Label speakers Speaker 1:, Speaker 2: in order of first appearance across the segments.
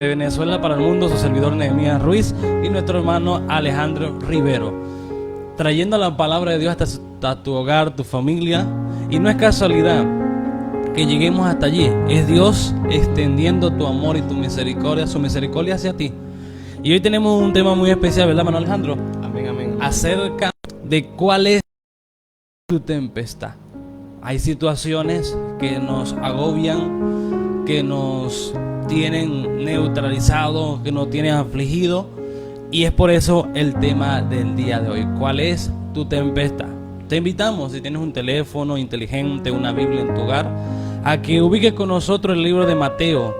Speaker 1: De Venezuela para el mundo, su servidor Nehemías Ruiz y nuestro hermano Alejandro Rivero, trayendo la palabra de Dios hasta tu hogar, tu familia. Y no es casualidad que lleguemos hasta allí, es Dios extendiendo tu amor y tu misericordia, su misericordia hacia ti. Y hoy tenemos un tema muy especial, ¿verdad, hermano Alejandro?
Speaker 2: Amén, amén.
Speaker 1: Acerca de cuál es tu tempestad. Hay situaciones que nos agobian, que nos tienen neutralizado, que nos tienen afligido, y es por eso el tema del día de hoy. ¿Cuál es tu tempestad? Te invitamos, si tienes un teléfono inteligente, una Biblia en tu hogar, a que ubiques con nosotros el libro de Mateo,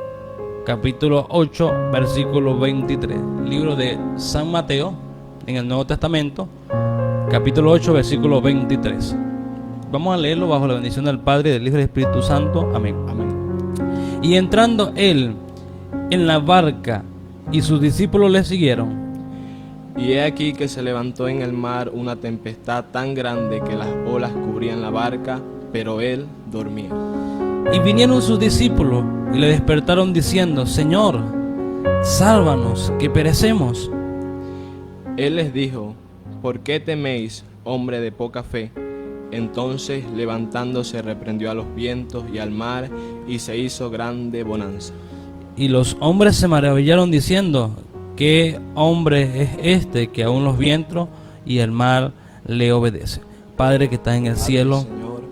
Speaker 1: capítulo 8, versículo 23. Libro de San Mateo, en el Nuevo Testamento, capítulo 8, versículo 23. Vamos a leerlo bajo la bendición del Padre, del Hijo y del Espíritu Santo. Amén.
Speaker 2: Amén.
Speaker 1: Y entrando él en la barca y sus discípulos le siguieron.
Speaker 2: Y he aquí que se levantó en el mar una tempestad tan grande que las olas cubrían la barca, pero él dormía.
Speaker 1: Y vinieron sus discípulos y le despertaron diciendo: Señor, sálvanos, que perecemos.
Speaker 2: Él les dijo: ¿por qué teméis, hombre de poca fe? Entonces levantándose reprendió a los vientos y al mar, y se hizo grande bonanza.
Speaker 1: Y los hombres se maravillaron diciendo: ¿qué hombre es este que aún los vientos y el mar le obedece? Padre que estás en el cielo,
Speaker 2: Señor,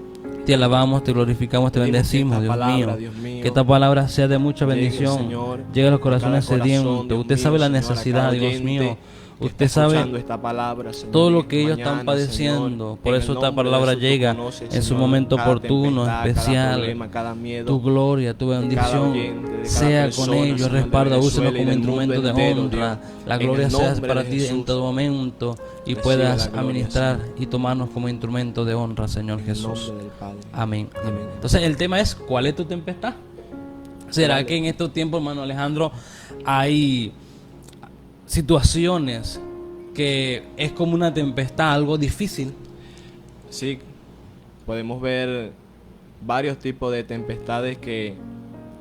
Speaker 1: te alabamos, te glorificamos, te bendecimos, Dios mío. Que esta palabra sea de mucha bendición. Llegue a los corazones sedientos. Usted sabe la necesidad, Dios mío. Usted sabe todo lo que ellos están padeciendo. Por eso esta palabra llega en su momento oportuno, especial. Tu gloria, tu bendición sea con ellos. Respalda, úsenos como instrumento de honra. La gloria sea para ti en todo momento y puedas administrar y tomarnos como instrumento de honra, Señor Jesús. Amén. Entonces el tema es: ¿cuál es tu tempestad? ¿Será que en estos tiempos, hermano Alejandro, hay situaciones que es como una tempestad, algo difícil?
Speaker 2: Sí, podemos ver varios tipos de tempestades que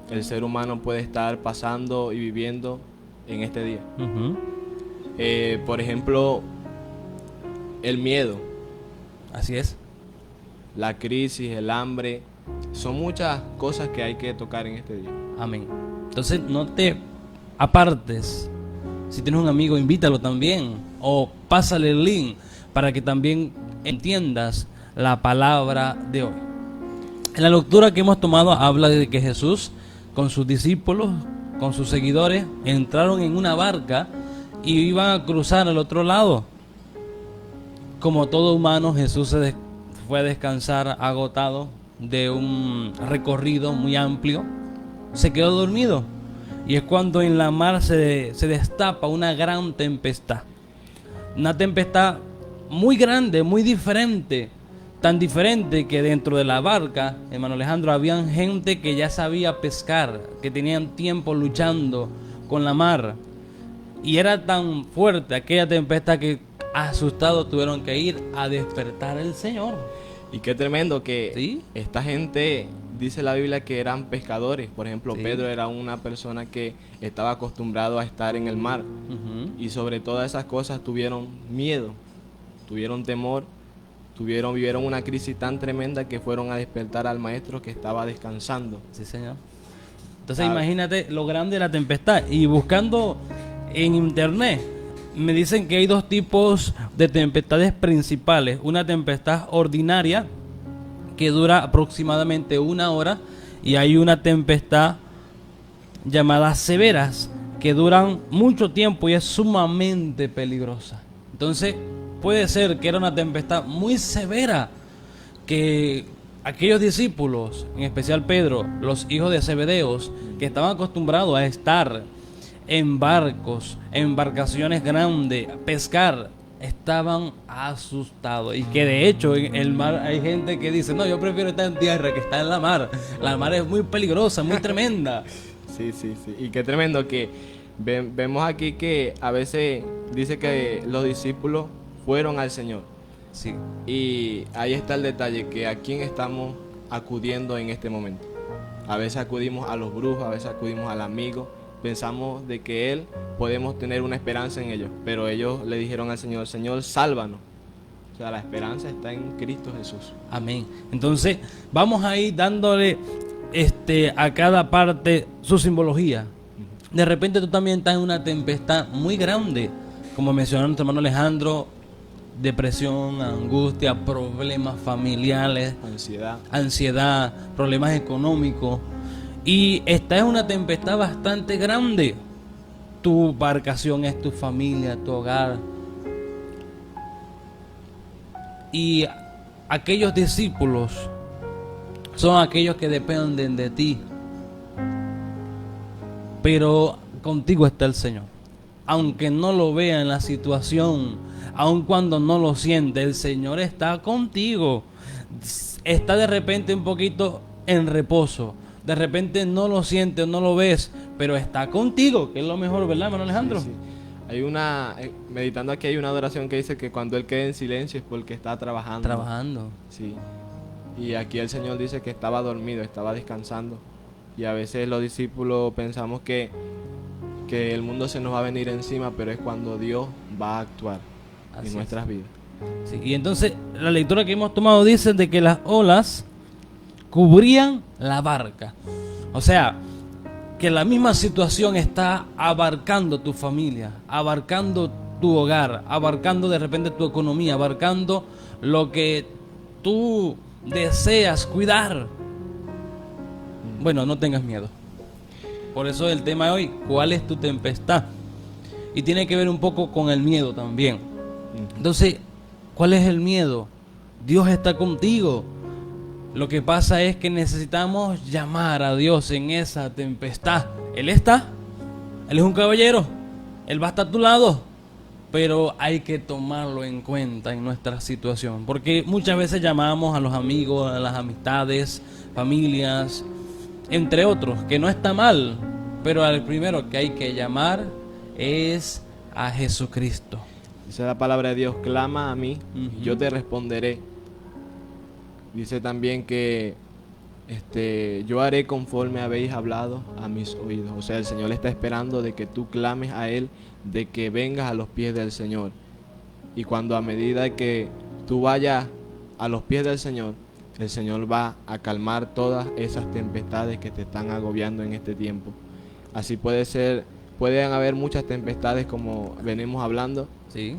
Speaker 2: el ser humano puede estar pasando y viviendo en este día. Por ejemplo, el miedo.
Speaker 1: Así es.
Speaker 2: La crisis, el hambre, son muchas cosas que hay que tocar en este día.
Speaker 1: Amén. Entonces no te apartes. Si tienes un amigo, invítalo también, o pásale el link para que también entiendas la palabra de hoy. En la lectura que hemos tomado habla de que Jesús con sus discípulos, con sus seguidores, entraron en una barca y iban a cruzar al otro lado. Como todo humano, Jesús fue a descansar agotado de un recorrido muy amplio. Se quedó dormido. Y es cuando en la mar se destapa una gran tempestad. Una tempestad muy grande, muy diferente. Tan diferente que dentro de la barca, hermano Alejandro, habían gente que ya sabía pescar, que tenían tiempo luchando con la mar. Y era tan fuerte aquella tempestad que asustados tuvieron que ir a despertar al Señor.
Speaker 2: Y qué tremendo que
Speaker 1: ¿Sí?
Speaker 2: esta gente, dice la Biblia, que eran pescadores. Por ejemplo,
Speaker 1: Sí.
Speaker 2: Pedro era una persona que estaba acostumbrado a estar en el mar. Y sobre todas esas cosas tuvieron miedo, tuvieron temor, vivieron una crisis tan tremenda que fueron a despertar al maestro que estaba descansando.
Speaker 1: Sí, Señor. Entonces imagínate lo grande de la tempestad. Y buscando en internet, me dicen que hay dos tipos de tempestades principales. Una tempestad ordinaria que dura aproximadamente 1 hora, y hay una tempestad llamada severas que duran mucho tiempo y es sumamente peligrosa. Entonces puede ser que era una tempestad muy severa, que aquellos discípulos, en especial Pedro, los hijos de Zebedeos, que estaban acostumbrados a estar en barcos, en embarcaciones grandes, a pescar, estaban asustados. Y que de hecho en el mar hay gente que dice: no, yo prefiero estar en tierra que estar en la mar. La mar es muy peligrosa, muy tremenda.
Speaker 2: Sí. Y qué tremendo que vemos aquí que a veces dice que los discípulos fueron al Señor.
Speaker 1: Sí.
Speaker 2: Y ahí está el detalle, que a quién estamos acudiendo en este momento. A veces acudimos a los brujos, a veces acudimos al amigo, pensamos de que Él podemos tener una esperanza en ellos, pero ellos le dijeron al Señor, Señor, sálvanos. O sea, la esperanza está en Cristo Jesús.
Speaker 1: Amén. Entonces, vamos a ir dándole a cada parte su simbología. De repente tú también estás en una tempestad muy grande, como mencionó nuestro hermano Alejandro, depresión, angustia, problemas familiares, ansiedad, problemas económicos, y esta es una tempestad bastante grande. Tu embarcación es tu familia, tu hogar, y aquellos discípulos son aquellos que dependen de ti, pero contigo está el Señor. Aunque no lo vea en la situación, aun cuando no lo siente, el Señor está contigo. Está de repente un poquito en reposo, de repente no lo sientes, no lo ves, pero está contigo, que es lo mejor, ¿verdad, hermano Alejandro?
Speaker 2: Sí, sí. Hay meditando aquí, hay una adoración que dice que cuando Él quede en silencio es porque está trabajando. Sí. Y aquí el Señor dice que estaba dormido, estaba descansando. Y a veces los discípulos pensamos que el mundo se nos va a venir encima, pero es cuando Dios va a actuar en nuestras vidas.
Speaker 1: Sí, y entonces la lectura que hemos tomado dice de que las olas cubrían la barca. O sea, que la misma situación está abarcando tu familia, abarcando tu hogar, abarcando de repente tu economía, abarcando lo que tú deseas cuidar. Bueno, no tengas miedo. Por eso el tema de hoy, ¿cuál es tu tempestad? Y tiene que ver un poco con el miedo también. Entonces, ¿cuál es el miedo? Dios está contigo. Lo que pasa es que necesitamos llamar a Dios en esa tempestad. Él está. Él es un caballero. Él va a estar a tu lado. Pero hay que tomarlo en cuenta en nuestra situación. Porque muchas veces llamamos a los amigos, a las amistades, familias, entre otros, que no está mal. Pero al primero que hay que llamar es a Jesucristo.
Speaker 2: Dice la palabra de Dios, clama a mí, y yo te responderé. Dice también que yo haré conforme habéis hablado a mis oídos. O sea, el Señor está esperando de que tú clames a Él, de que vengas a los pies del Señor. Y cuando a medida que tú vayas a los pies del Señor, el Señor va a calmar todas esas tempestades que te están agobiando en este tiempo. Así pueden haber muchas tempestades como venimos hablando.
Speaker 1: Sí.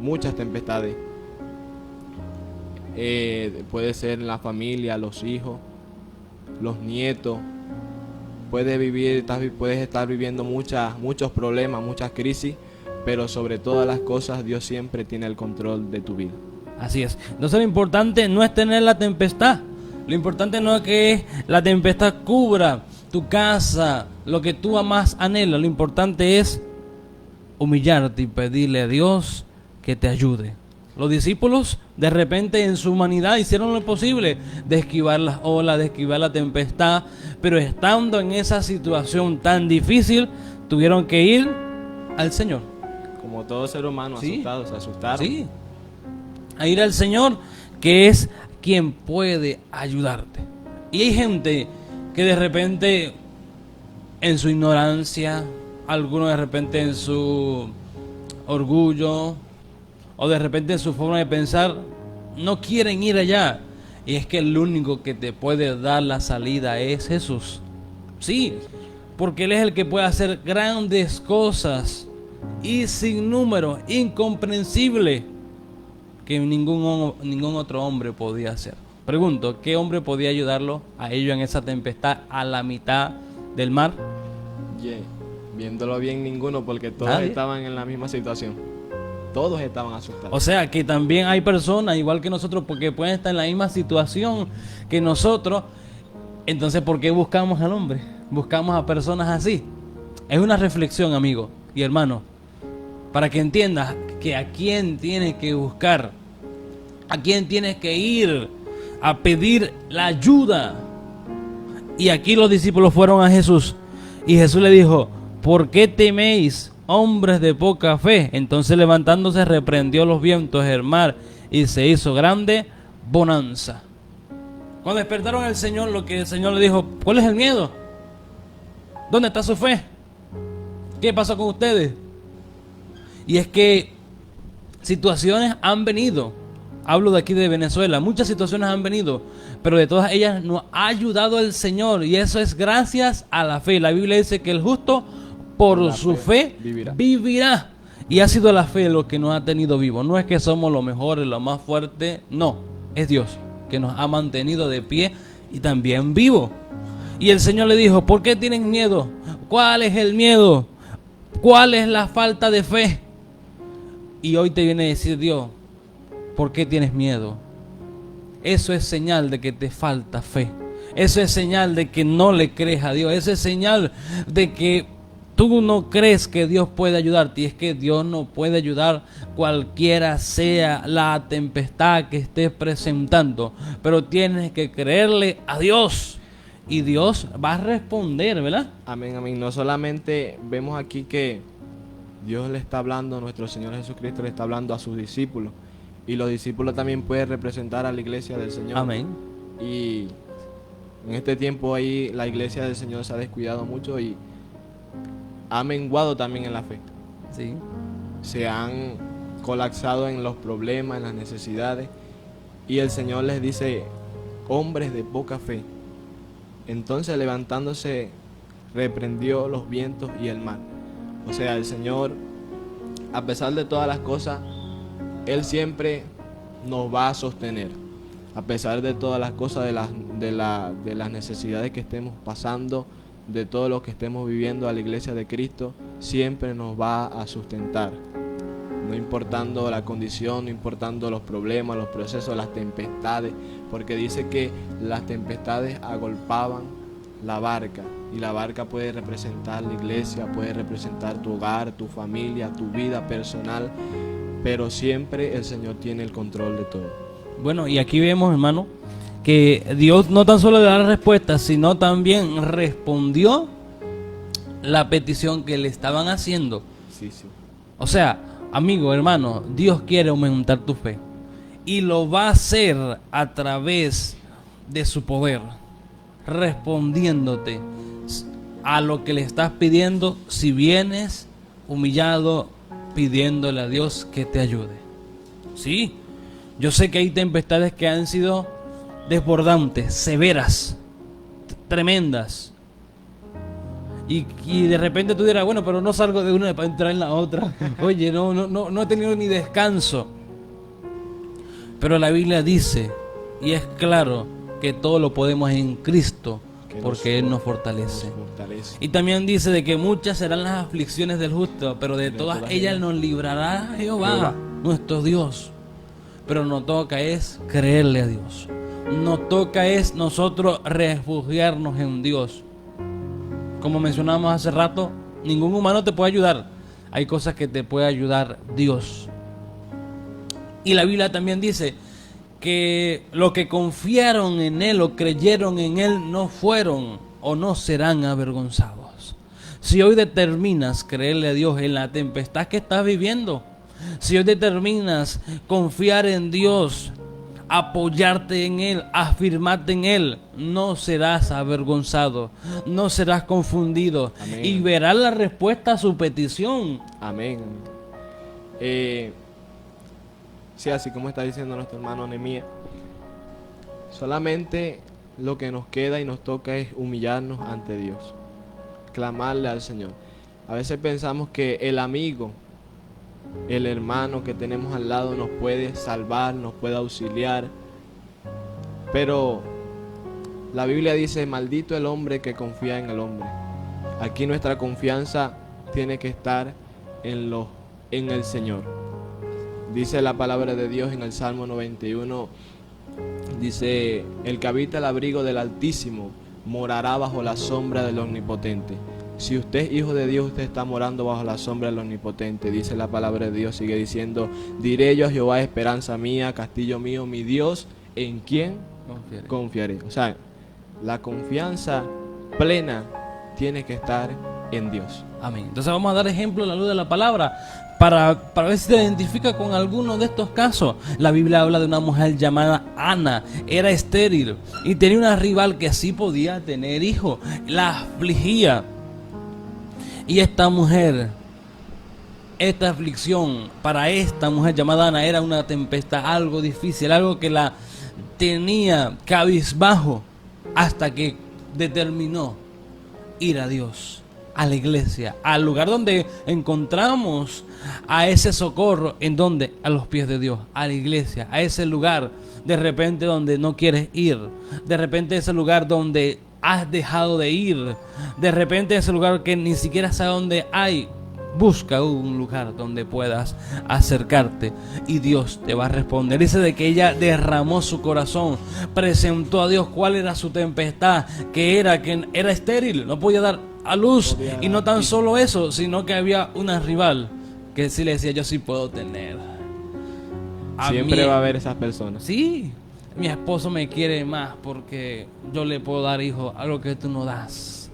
Speaker 1: Muchas
Speaker 2: tempestades. Puede ser en la familia, los hijos, los nietos. Puedes estar viviendo muchos problemas, muchas crisis, pero sobre todas las cosas Dios siempre tiene el control de tu vida.
Speaker 1: Así es. Entonces lo importante no es tener la tempestad. Lo importante no es que la tempestad cubra tu casa, lo que tú más anhelas. Lo importante es humillarte y pedirle a Dios que te ayude. Los discípulos de repente en su humanidad hicieron lo posible de esquivar las olas, de esquivar la tempestad, pero estando en esa situación tan difícil, tuvieron que ir al Señor.
Speaker 2: Como todo ser humano,
Speaker 1: ¿sí?
Speaker 2: Asustados, se asustaron.
Speaker 1: Sí, a ir al Señor, que es quien puede ayudarte. Y hay gente que de repente en su ignorancia, algunos de repente en su orgullo, o de repente en su forma de pensar, no quieren ir allá. Y es que el único que te puede dar la salida es Jesús. Sí, porque Él es el que puede hacer grandes cosas y sin número, incomprensible, que ningún otro hombre podía hacer. Pregunto, ¿qué hombre podía ayudarlo a ellos en esa tempestad a la mitad del mar?
Speaker 2: Viéndolo bien, ninguno, porque todos estaban en la misma situación. Todos estaban asustados.
Speaker 1: O sea que también hay personas igual que nosotros, porque pueden estar en la misma situación que nosotros. Entonces, ¿por qué buscamos al hombre? Buscamos a personas así. Es una reflexión, amigo y hermano, para que entiendas que a quién tienes que buscar, a quién tienes que ir a pedir la ayuda. Y aquí los discípulos fueron a Jesús y Jesús le dijo: ¿por qué teméis, hombres de poca fe? Entonces levantándose reprendió los vientos, el mar, y se hizo grande bonanza. Cuando despertaron al Señor, lo que el Señor le dijo: ¿cuál es el miedo? ¿Dónde está su fe? ¿Qué pasa con ustedes? Y es que situaciones han venido. Hablo de aquí de Venezuela. Muchas situaciones han venido, pero de todas ellas nos ha ayudado el Señor. Y eso es gracias a la fe. La Biblia dice que el justo por su fe vivirá. Y ha sido la fe lo que nos ha tenido vivos. No es que somos los mejores, los más fuertes. No, es Dios que nos ha mantenido de pie y también vivos. Y el Señor le dijo, ¿por qué tienen miedo? ¿Cuál es el miedo? ¿Cuál es la falta de fe? Y hoy te viene a decir Dios, ¿por qué tienes miedo? Eso es señal de que te falta fe. Eso es señal de que no le crees a Dios. Eso es señal de que tú no crees que Dios puede ayudarte. Y es que Dios no puede ayudar cualquiera sea la tempestad que estés presentando. Pero tienes que creerle a Dios. Y Dios va a responder, ¿verdad?
Speaker 2: Amén, amén. No solamente vemos aquí que Dios le está hablando, nuestro Señor Jesucristo le está hablando a sus discípulos. Y los discípulos también pueden representar a la iglesia del Señor.
Speaker 1: Amén.
Speaker 2: Y en este tiempo ahí la iglesia del Señor se ha descuidado mucho y ha menguado también en la fe.
Speaker 1: Sí.
Speaker 2: Se han colapsado en los problemas, en las necesidades. Y el Señor les dice, hombres de poca fe. Entonces levantándose, reprendió los vientos y el mar. O sea, el Señor, a pesar de todas las cosas, Él siempre nos va a sostener. A pesar de todas las cosas, de las necesidades que estemos pasando, de todo lo que estemos viviendo, a la iglesia de Cristo siempre nos va a sustentar. No importando la condición, no importando los problemas, los procesos, las tempestades, porque dice que las tempestades agolpaban la barca, y la barca puede representar la iglesia, puede representar tu hogar, tu familia, tu vida personal, pero siempre el Señor tiene el control de todo.
Speaker 1: Bueno, y aquí vemos, hermano, que Dios no tan solo le da la respuesta, sino también respondió la petición que le estaban haciendo.
Speaker 2: Sí, sí.
Speaker 1: O sea, amigo, hermano, Dios quiere aumentar tu fe y lo va a hacer a través de su poder, respondiéndote a lo que le estás pidiendo si vienes humillado pidiéndole a Dios que te ayude. Sí, yo sé que hay tempestades que han sido desbordantes, severas, tremendas. Y de repente tú dirás, bueno, pero no salgo de una para entrar en la otra. Oye, no he tenido ni descanso. Pero la Biblia dice, y es claro, que todo lo podemos en Cristo, porque Él nos fortalece. Y también dice de que muchas serán las aflicciones del justo, pero de todas ellas nos librará Jehová, nuestro Dios. Pero nos toca es creerle a Dios. Nos toca es nosotros refugiarnos en Dios. Como mencionamos hace rato, ningún humano te puede ayudar. Hay cosas que te puede ayudar Dios. Y la Biblia también dice que los que confiaron en Él o creyeron en Él no fueron o no serán avergonzados. Si hoy determinas creerle a Dios en la tempestad que estás viviendo, si hoy determinas confiar en Dios, apoyarte en Él, afirmarte en Él, no serás avergonzado, no serás confundido. Amén. Y verás la respuesta a su petición.
Speaker 2: Amén. Sí, así como está diciendo nuestro hermano Nehemías, solamente lo que nos queda y nos toca es humillarnos ante Dios, clamarle al Señor. A veces pensamos que el amigo, el hermano que tenemos al lado nos puede salvar, nos puede auxiliar, pero la Biblia dice, maldito el hombre que confía en el hombre. Aquí nuestra confianza tiene que estar en el Señor. Dice la palabra de Dios en el Salmo 91, dice, el que habita el abrigo del Altísimo morará bajo la sombra del Omnipotente. Si usted es hijo de Dios, usted está morando bajo la sombra del Omnipotente. Dice la palabra de Dios, sigue diciendo, diré yo a Jehová, esperanza mía, castillo mío, mi Dios, ¿en quién confiaré? O sea, la confianza plena tiene que estar en Dios.
Speaker 1: Amén. Entonces vamos a dar ejemplo a la luz de la palabra para ver si se identifica con alguno de estos casos. La Biblia habla de una mujer llamada Ana, era estéril y tenía una rival que sí podía tener hijos, la afligía. Y esta mujer, esta aflicción para esta mujer llamada Ana era una tempestad, algo difícil, algo que la tenía cabizbajo, hasta que determinó ir a Dios, a la iglesia, al lugar donde encontramos a ese socorro. ¿En donde? A los pies de Dios, a la iglesia, a ese lugar de repente donde no quieres ir, de repente ese lugar donde has dejado de ir, de repente ese lugar que ni siquiera sabes dónde hay. Busca un lugar donde puedas acercarte y Dios te va a responder. Dice de que ella derramó su corazón, presentó a Dios cuál era su tempestad, que era estéril, no podía dar a luz. Y no tan solo eso, sino que había una rival que sí le decía: yo sí puedo tener.
Speaker 2: Siempre va a haber esas personas.
Speaker 1: Sí, mi esposo me quiere más porque yo le puedo dar hijos, algo que tú no das.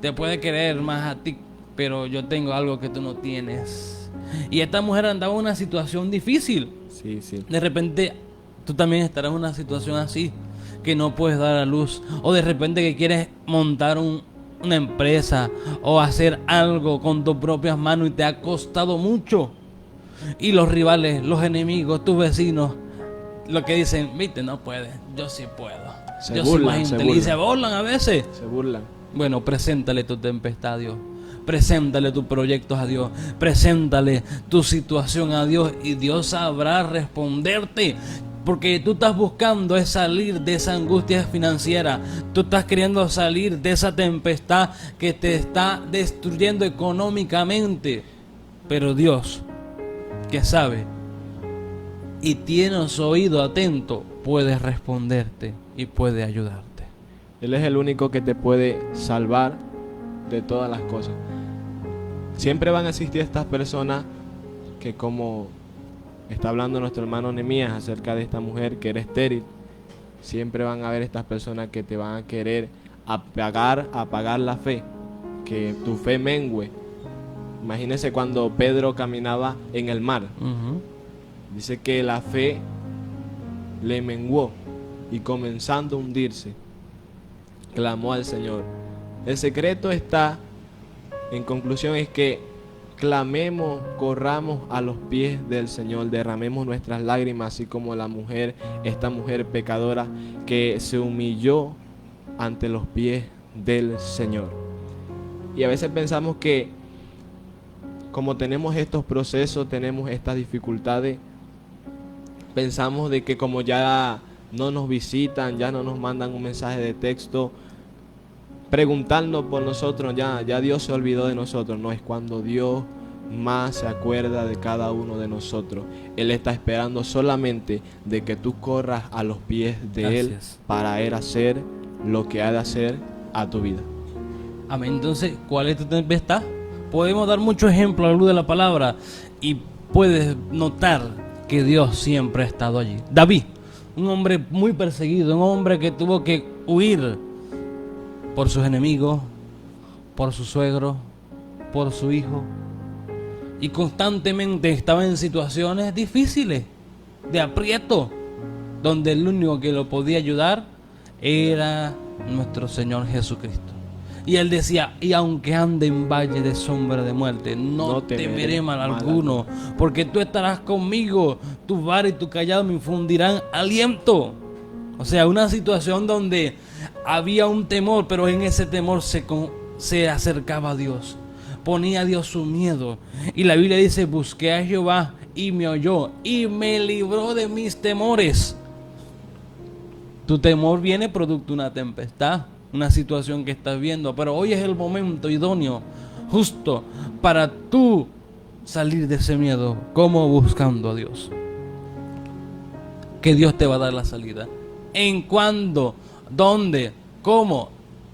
Speaker 1: Te puede querer más a ti, pero yo tengo algo que tú no tienes. Y esta mujer andaba en una situación difícil.
Speaker 2: Sí, sí.
Speaker 1: De repente tú también estarás en una situación así, que no puedes dar a luz, o de repente que quieres montar una empresa o hacer algo con tus propias manos y te ha costado mucho. Y los rivales, los enemigos, tus vecinos, lo que dicen: viste, no puedes, yo sí puedo.
Speaker 2: Se burlan.
Speaker 1: Y se burlan a veces.
Speaker 2: Se burlan.
Speaker 1: Bueno, preséntale tu tempestad a Dios. Preséntale tus proyectos a Dios. Preséntale tu situación a Dios y Dios sabrá responderte. Porque tú estás buscando es salir de esa angustia financiera. Tú estás queriendo salir de esa tempestad que te está destruyendo económicamente. Pero Dios, que sabe y tiene su oído atento, puede responderte y puede ayudarte.
Speaker 2: Él es el único que te puede salvar de todas las cosas. Siempre van a existir estas personas que, como está hablando nuestro hermano Nehemías acerca de esta mujer que era estéril, siempre van a haber estas personas que te van a querer apagar la fe, que tu fe mengüe. Imagínense cuando Pedro caminaba en el mar. Dice que la fe le menguó y, comenzando a hundirse, clamó al Señor. El secreto está, en conclusión, es que clamemos, corramos a los pies del Señor, derramemos nuestras lágrimas, así como esta mujer pecadora que se humilló ante los pies del Señor. Y a veces pensamos que, como tenemos estos procesos, tenemos estas dificultades, pensamos de que como ya no nos visitan, ya no nos mandan un mensaje de texto preguntarnos por nosotros, ya Dios se olvidó de nosotros. No, es cuando Dios más se acuerda de cada uno de nosotros. Él está esperando solamente de que tú corras a los pies de Él para Él hacer lo que ha de hacer a tu vida. Amén.
Speaker 1: Entonces, ¿cuál es tu tempestad? Podemos dar muchos ejemplos a la luz de la palabra y puedes notar que Dios siempre ha estado allí. David, un hombre muy perseguido, un hombre que tuvo que huir por sus enemigos, por su suegro, por su hijo, y constantemente estaba en situaciones difíciles, de aprieto, donde el único que lo podía ayudar era nuestro Señor Jesucristo. Y él decía: y aunque ande en valle de sombra de muerte, no temeré mal alguno, porque tú estarás conmigo, tu vara y tu callado me infundirán aliento. O sea, una situación donde había un temor, pero en ese temor se acercaba a Dios, ponía a Dios su miedo. Y la Biblia dice: busqué a Jehová y me oyó y me libró de mis temores. Tu temor viene producto de una tempestad, una situación que estás viendo, pero hoy es el momento idóneo, justo para tú salir de ese miedo. ¿Cómo? Buscando a Dios. Que Dios te va a dar la salida. ¿En cuándo? ¿Dónde? ¿Cómo?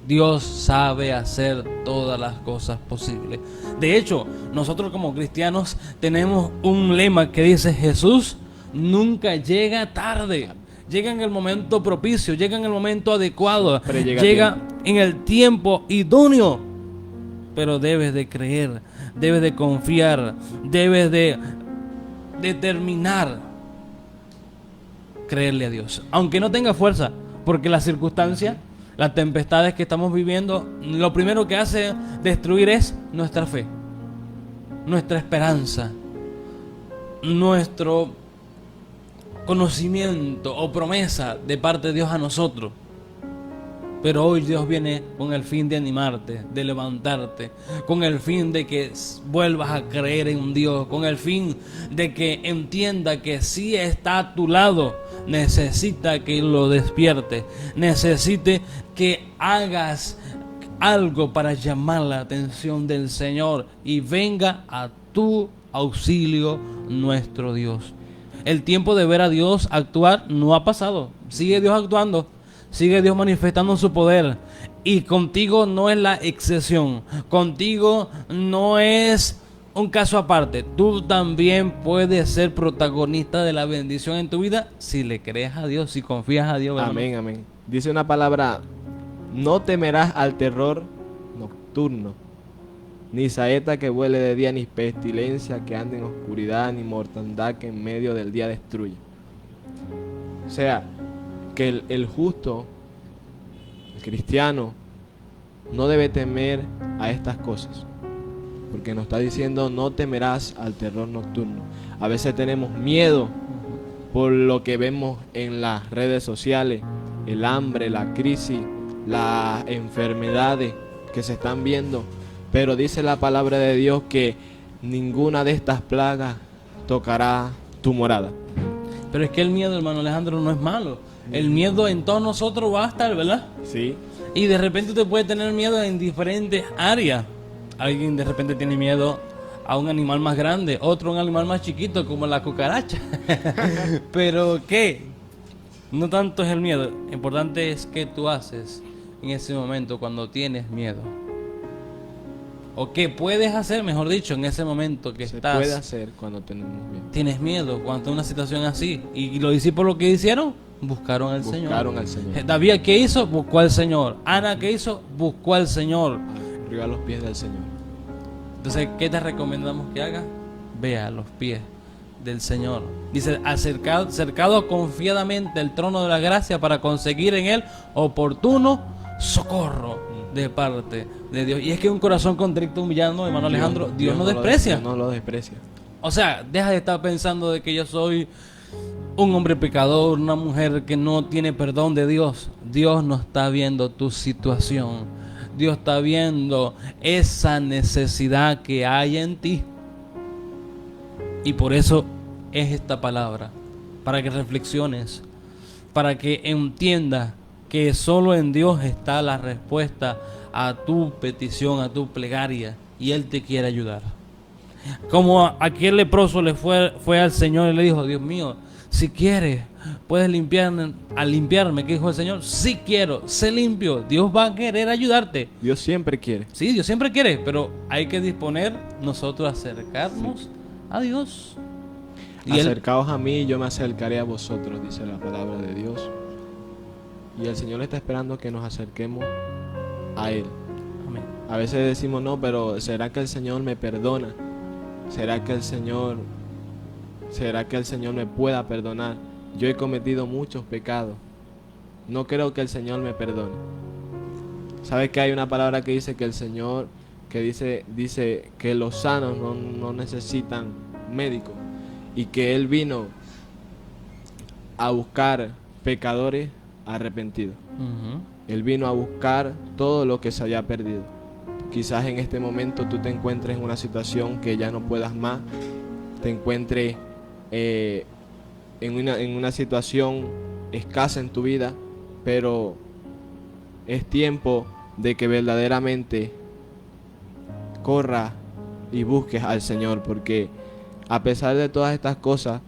Speaker 1: Dios sabe hacer todas las cosas posibles. De hecho, nosotros como cristianos tenemos un lema que dice: Jesús nunca llega tarde. Llega en el momento propicio, llega en el momento adecuado, llega en el tiempo idóneo. Pero debes de creer, debes de confiar, debes de determinar creerle a Dios, aunque no tenga fuerza, porque las circunstancias Las tempestades que estamos viviendo, lo primero que hace destruir es nuestra fe, nuestra esperanza, nuestro conocimiento o promesa de parte de Dios a nosotros. Pero hoy Dios viene con el fin de animarte, de levantarte, con el fin de que vuelvas a creer en Dios, con el fin de que entienda que sí está a tu lado. Necesita que lo despierte, necesite que hagas algo para llamar la atención del Señor y venga a tu auxilio nuestro Dios. El tiempo de ver a Dios actuar no ha pasado, sigue Dios actuando. Sigue Dios manifestando su poder. Y contigo no es la excepción. Contigo no es un caso aparte. Tú también puedes ser protagonista de la bendición en tu vida si le crees a Dios, si confías a Dios.
Speaker 2: Amén, amén. Dice una palabra: no temerás al terror nocturno, ni saeta que vuele de día, ni pestilencia que ande en oscuridad, ni mortandad que en medio del día destruye. O sea, que el justo, el cristiano, no debe temer a estas cosas, porque nos está diciendo: no temerás al terror nocturno. A veces tenemos miedo por lo que vemos en las redes sociales, el hambre, la crisis, las enfermedades que se están viendo, pero dice la palabra de Dios que ninguna de estas plagas tocará tu morada.
Speaker 1: Pero es que el miedo, hermano Alejandro, no es malo. El miedo en todos nosotros va a estar, ¿verdad?
Speaker 2: Sí.
Speaker 1: Y de repente usted puede tener miedo en diferentes áreas. Alguien de repente tiene miedo a un animal más grande, otro a un animal más chiquito como la cucaracha. Pero ¿qué? No tanto es el miedo. Lo importante es qué tú haces en ese momento cuando tienes miedo. O qué puedes hacer, mejor dicho, en ese momento que estás.
Speaker 2: Se puede hacer cuando tenemos miedo.
Speaker 1: Tienes miedo cuando en una situación así. Y los discípulos, ¿qué hicieron? Buscaron al Señor. David, ¿qué hizo? Buscó al Señor. Ana, ¿qué hizo? Buscó al Señor.
Speaker 2: Arriba a los pies del Señor.
Speaker 1: Entonces, ¿qué te recomendamos que hagas? Ve a los pies del Señor. Dice: cercado confiadamente el trono de la gracia para conseguir en él oportuno socorro de parte de Dios. Y es que un corazón contrito, humillado, hermano Alejandro, Dios no desprecia.
Speaker 2: No lo desprecia.
Speaker 1: O sea, deja de estar pensando de que yo soy un hombre pecador, una mujer que no tiene perdón de Dios. Dios no está viendo tu situación. Dios está viendo esa necesidad que hay en ti. Y por eso es esta palabra, para que reflexiones, para que entiendas que solo en Dios está la respuesta a tu petición, a tu plegaria, y Él te quiere ayudar. Como aquel leproso le fue al Señor y le dijo: Dios mío, si quieres, puedes limpiarme. ¿Qué dijo el Señor? Sí quiero, sé limpio. Dios va a querer ayudarte.
Speaker 2: Dios siempre quiere.
Speaker 1: Sí, Dios siempre quiere, pero hay que disponer nosotros a acercarnos a Dios. Y
Speaker 2: Acercaos a mí y yo me acercaré a vosotros, dice la palabra de Dios. Y el Señor está esperando que nos acerquemos a Él.
Speaker 1: Amén.
Speaker 2: A veces decimos: no, pero ¿será que el Señor me perdona? ¿Será que el Señor me pueda perdonar? Yo he cometido muchos pecados. No creo que el Señor me perdone. ¿Sabes que hay una palabra que dice que el Señor, que dice que los sanos no necesitan médicos, y que Él vino a buscar pecadores arrepentidos? Él vino a buscar todo lo que se haya perdido. Quizás en este momento tú te encuentres en una situación que ya no puedas más, te encuentres en una situación escasa en tu vida, pero es tiempo de que verdaderamente corras y busques al Señor, porque a pesar de todas estas cosas,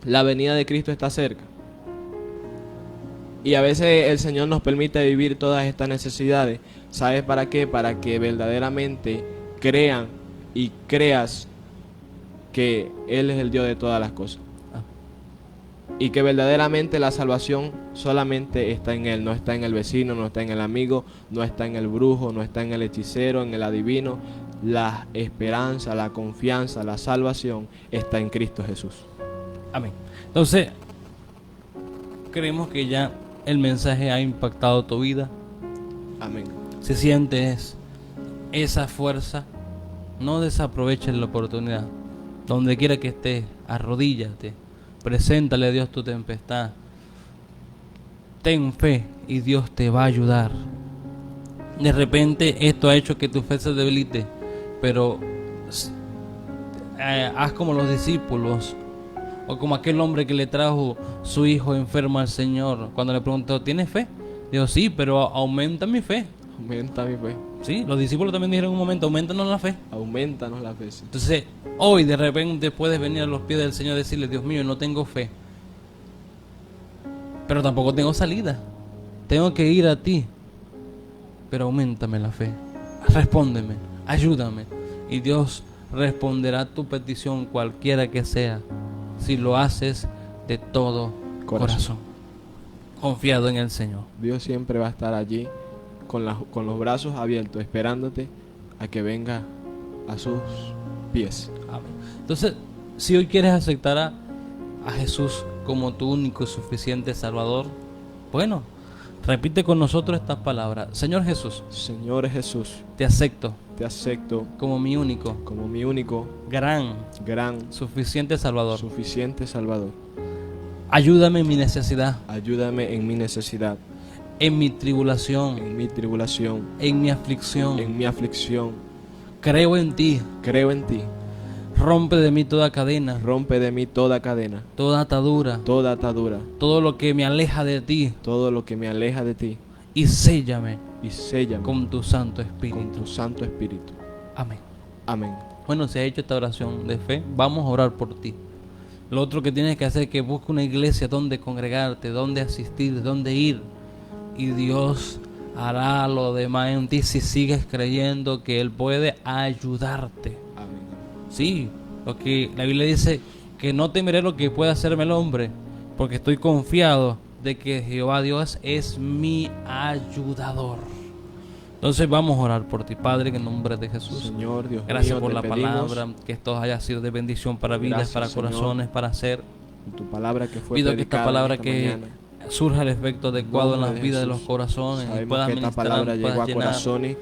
Speaker 2: la venida de Cristo está cerca. Y a veces el Señor nos permite vivir todas estas necesidades. ¿Sabes para qué? Para que verdaderamente crean y creas que Él es el Dios de todas las cosas. Y que verdaderamente la salvación solamente está en Él. No está en el vecino, no está en el amigo, no está en el brujo, no está en el hechicero, en el adivino. La esperanza, la confianza, la salvación está en Cristo Jesús.
Speaker 1: Amén. Entonces, creemos que ya el mensaje ha impactado tu vida.
Speaker 2: Amén.
Speaker 1: Si sientes esa fuerza, no desaproveches la oportunidad. Donde quiera que estés, arrodíllate, preséntale a Dios tu tempestad. Ten fe y Dios te va a ayudar. De repente esto ha hecho que tu fe se debilite, pero haz como los discípulos, o como aquel hombre que le trajo su hijo enfermo al Señor. Cuando le preguntó, ¿tienes fe? Dijo, sí, pero aumenta mi fe.
Speaker 2: Aumenta mi fe.
Speaker 1: Sí, los discípulos también dijeron en un momento, aumentanos la fe.
Speaker 2: Aumentanos la fe. Sí.
Speaker 1: Entonces, hoy de repente puedes venir a los pies del Señor y decirle, Dios mío, no tengo fe, pero tampoco tengo salida. Tengo que ir a ti, pero auméntame la fe. Respóndeme, ayúdame. Y Dios responderá tu petición, cualquiera que sea, si lo haces de todo corazón, confiado en el Señor.
Speaker 2: Dios siempre va a estar allí con los brazos abiertos, esperándote a que venga a sus pies.
Speaker 1: Amén. Entonces, si hoy quieres aceptar a Jesús como tu único y suficiente Salvador, bueno, repite con nosotros estas palabras. Señor Jesús,
Speaker 2: Señor Jesús,
Speaker 1: te acepto
Speaker 2: como mi único,
Speaker 1: gran, suficiente Salvador. Ayúdame en mi necesidad, en mi tribulación, en mi aflicción. Creo en ti. Rompe de mí toda cadena, toda atadura, todo lo que me aleja de ti, y séllame con tu Santo Espíritu. Amén. Bueno, si has hecho esta oración de fe, vamos a orar por ti. Lo otro que tienes que hacer es que busques una iglesia donde congregarte, donde asistir, donde ir, y Dios hará lo demás en ti si sigues creyendo que Él puede ayudarte.
Speaker 2: Amén.
Speaker 1: Sí, lo que la Biblia dice, que no temeré lo que pueda hacerme el hombre, porque estoy confiado de que Jehová Dios es mi ayudador. Entonces vamos a orar por ti, Padre, en el nombre de Jesús.
Speaker 2: Señor Dios
Speaker 1: gracias
Speaker 2: mío,
Speaker 1: por la
Speaker 2: pedimos,
Speaker 1: palabra, que esto haya sido de bendición para vidas,
Speaker 2: gracias,
Speaker 1: para
Speaker 2: Señor,
Speaker 1: corazones, para hacer.
Speaker 2: Tu palabra que fue
Speaker 1: Pido que esta palabra
Speaker 2: esta
Speaker 1: que
Speaker 2: mañana
Speaker 1: surja el efecto adecuado en las vidas de los corazones, y
Speaker 2: Sabemos
Speaker 1: pueda
Speaker 2: que esta
Speaker 1: ministrar,
Speaker 2: palabra llegó
Speaker 1: pueda
Speaker 2: a
Speaker 1: llenar.
Speaker 2: corazones.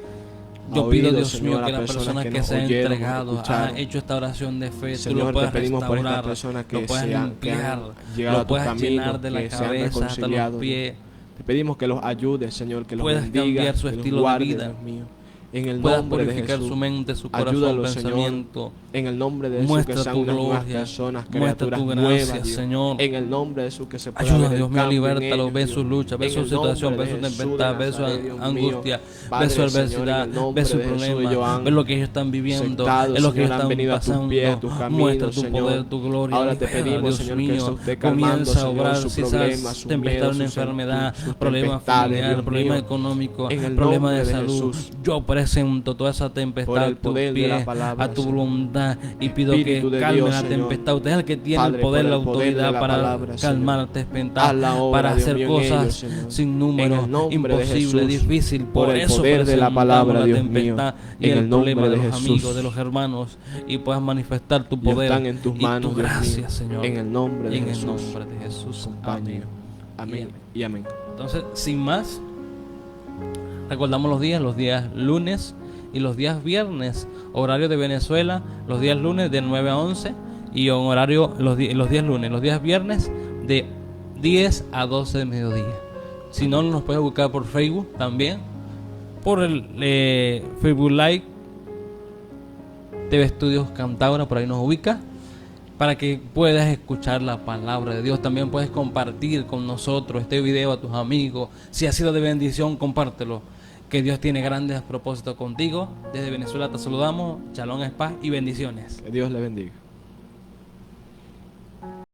Speaker 1: Yo
Speaker 2: a
Speaker 1: pido,
Speaker 2: oídos,
Speaker 1: Dios mío,
Speaker 2: Señor,
Speaker 1: que
Speaker 2: a
Speaker 1: las personas que
Speaker 2: nos
Speaker 1: se han
Speaker 2: oyeron,
Speaker 1: entregado,
Speaker 2: escucharon.
Speaker 1: han hecho esta oración de fe, tú
Speaker 2: Señor,
Speaker 1: lo puedas
Speaker 2: te pedimos por
Speaker 1: restaurar,
Speaker 2: estas personas que
Speaker 1: lo puedas
Speaker 2: que han
Speaker 1: limpiar,
Speaker 2: llegado a
Speaker 1: lo
Speaker 2: tu
Speaker 1: puedas
Speaker 2: camino,
Speaker 1: llenar de la
Speaker 2: que se han
Speaker 1: cabeza hasta
Speaker 2: reconciliado,
Speaker 1: los pies,
Speaker 2: te pedimos que los ayudes, Señor, que los
Speaker 1: puedas
Speaker 2: bendiga,
Speaker 1: cambiar su
Speaker 2: que los
Speaker 1: estilo de
Speaker 2: guarde,
Speaker 1: vida,
Speaker 2: Dios mío. En el
Speaker 1: puedas
Speaker 2: nombre de
Speaker 1: purificar
Speaker 2: Jesús,
Speaker 1: su mente, su corazón,
Speaker 2: ayúdalo,
Speaker 1: pensamiento.
Speaker 2: Señor, en el nombre de Jesús,
Speaker 1: Muestra
Speaker 2: que sean
Speaker 1: tu
Speaker 2: unas nuevas
Speaker 1: gloria,
Speaker 2: personas,
Speaker 1: muestra
Speaker 2: criaturas
Speaker 1: tu gracia,
Speaker 2: nuevas, Dios.
Speaker 1: Señor.
Speaker 2: En el nombre de Jesús, que se pueda
Speaker 1: Ayuda,
Speaker 2: ver
Speaker 1: Dios
Speaker 2: el
Speaker 1: mío,
Speaker 2: cambio en
Speaker 1: libértalo,
Speaker 2: ellos,
Speaker 1: ve
Speaker 2: Dios.
Speaker 1: su lucha, ve
Speaker 2: En
Speaker 1: su
Speaker 2: el
Speaker 1: situación,
Speaker 2: nombre
Speaker 1: ve su
Speaker 2: de Jesús de
Speaker 1: tempestad, ve su
Speaker 2: Nazaret, Dios mío.
Speaker 1: angustia,
Speaker 2: Padre,
Speaker 1: ve su
Speaker 2: Señor, en
Speaker 1: adversidad,
Speaker 2: el nombre
Speaker 1: ve su
Speaker 2: de Jesús, ellos
Speaker 1: problema,
Speaker 2: han
Speaker 1: ve lo que ellos están viviendo,
Speaker 2: sentados,
Speaker 1: es lo que
Speaker 2: Señor,
Speaker 1: ellos
Speaker 2: han
Speaker 1: están
Speaker 2: venido a tus
Speaker 1: pasando.
Speaker 2: pies, a tus caminos,
Speaker 1: Muestra tu
Speaker 2: Señor.
Speaker 1: poder, tu gloria.
Speaker 2: Ahora te
Speaker 1: libera,
Speaker 2: pedimos,
Speaker 1: Dios
Speaker 2: Señor,
Speaker 1: mío,
Speaker 2: que eso esté calmando,
Speaker 1: comienza a
Speaker 2: Señor,
Speaker 1: obrar
Speaker 2: su
Speaker 1: si
Speaker 2: problema,
Speaker 1: esas
Speaker 2: su
Speaker 1: tempestad,
Speaker 2: miedo,
Speaker 1: una
Speaker 2: sus
Speaker 1: enfermedad,
Speaker 2: sus
Speaker 1: problema
Speaker 2: tempestades,
Speaker 1: familiar,
Speaker 2: Dios
Speaker 1: problema
Speaker 2: mío.
Speaker 1: económico,
Speaker 2: En el
Speaker 1: problema
Speaker 2: nombre
Speaker 1: de
Speaker 2: de
Speaker 1: salud.
Speaker 2: Jesús.
Speaker 1: Yo presento toda esa
Speaker 2: Por
Speaker 1: tempestad a
Speaker 2: el
Speaker 1: tus
Speaker 2: poder de la
Speaker 1: pies,
Speaker 2: palabra,
Speaker 1: a tu
Speaker 2: Señor.
Speaker 1: voluntad, y pido que
Speaker 2: Espíritu de
Speaker 1: calme
Speaker 2: Dios,
Speaker 1: la
Speaker 2: Señor.
Speaker 1: tempestad. Usted es el que tiene
Speaker 2: Padre,
Speaker 1: el poder,
Speaker 2: por
Speaker 1: la
Speaker 2: el poder de
Speaker 1: autoridad
Speaker 2: la
Speaker 1: para
Speaker 2: palabra,
Speaker 1: calmar la
Speaker 2: Haz
Speaker 1: tempestad,
Speaker 2: la obra,
Speaker 1: para
Speaker 2: Dios
Speaker 1: hacer
Speaker 2: mío, en
Speaker 1: cosas
Speaker 2: ellos, Señor.
Speaker 1: sin número,
Speaker 2: En el nombre de
Speaker 1: imposible,
Speaker 2: Jesús,
Speaker 1: difícil.
Speaker 2: por
Speaker 1: Por
Speaker 2: el
Speaker 1: eso
Speaker 2: poder de la
Speaker 1: presentamos
Speaker 2: palabra,
Speaker 1: la
Speaker 2: Dios mío,
Speaker 1: tempestad y
Speaker 2: en
Speaker 1: el
Speaker 2: el nombre
Speaker 1: problema de
Speaker 2: de
Speaker 1: los
Speaker 2: Jesús.
Speaker 1: amigos, de los hermanos, y puedas manifestar tu
Speaker 2: Y
Speaker 1: poder
Speaker 2: están en tus
Speaker 1: y
Speaker 2: manos,
Speaker 1: tu
Speaker 2: Dios
Speaker 1: gracia,
Speaker 2: mío,
Speaker 1: Señor,
Speaker 2: en el nombre de
Speaker 1: en
Speaker 2: Jesús.
Speaker 1: el nombre de Jesús.
Speaker 2: Compañía.
Speaker 1: Amén.
Speaker 2: Amén y amén.
Speaker 1: Entonces, sin más, recordamos los días lunes y los días viernes, horario de Venezuela, los días lunes de 9 a 11 y en horario los días lunes, los días viernes de 10 a 12 de mediodía. Si no, nos puedes buscar por Facebook también, por el Facebook Live TV Estudios Cantaura, por ahí nos ubica, para que puedas escuchar la palabra de Dios. También puedes compartir con nosotros este video a tus amigos. Si ha sido de bendición, compártelo. Que Dios tiene grandes propósitos contigo. Desde Venezuela te saludamos. Shalom, es paz y bendiciones.
Speaker 2: Que Dios le bendiga.